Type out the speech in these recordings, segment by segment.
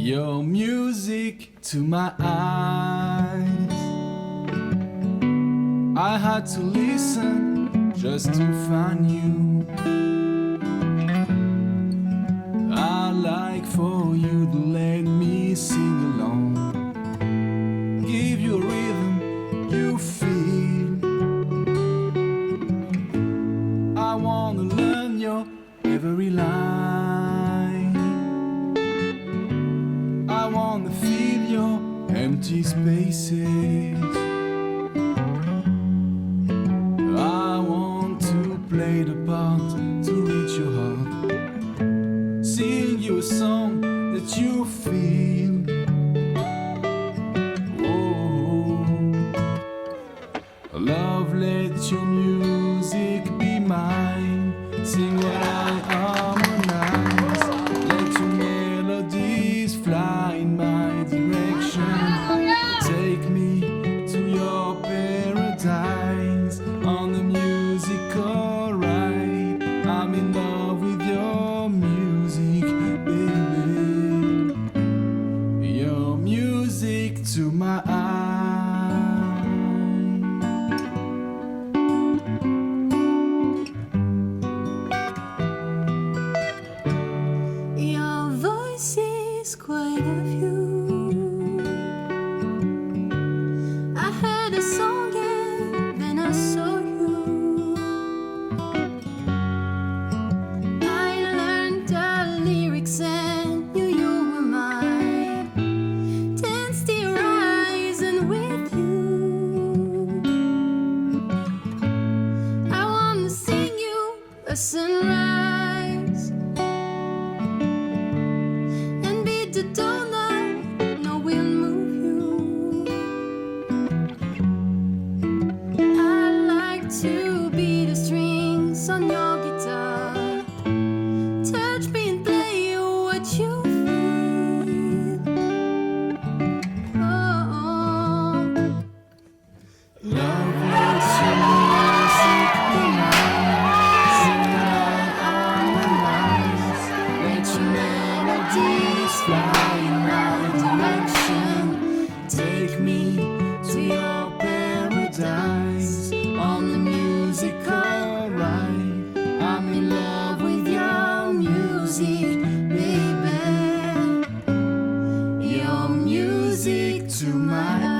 Your music to my eyes. I had to listen just to find you. I like for you to let me sing along, give you a rhythm you feel. I wanna learn your every line. I wanna feel your empty spaces. I want to play the part to reach your heart, sing you a song that you feel. Oh, love, let your music be mine. Sing what I harmonize. Let your melodies fly in my direction. Take me to your paradise on the musical ride. I'm in love with your music, baby. Your music to my eyes. Your voice is quite a view. I heard a song and then I saw you. I learned the lyrics and you were mine. Danced the horizon with you. I wanna sing you a sunrise and be the dawn that no will move you. I like to be the strings on your guitar. Touch me and play what you feel. Oh, Love, let your music be mine. Sing what I harmonize. Let your melodies fly in my direction. Take me to your paradise on the musical ride. I'm in love with your music, baby. Your music to my eyes.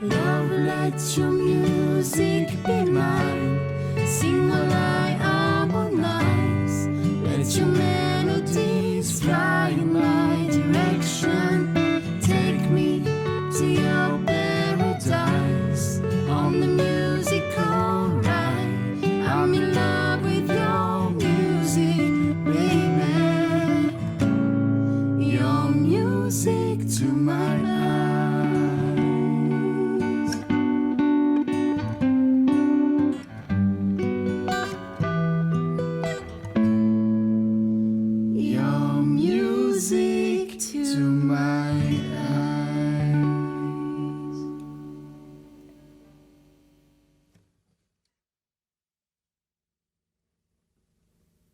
Love, let your music be mine. Sing while I harmonize. Let your melodies fly in my direction. Take me to your paradise on the musical ride. I'm in love with your music, baby. Your music to my eyes. Your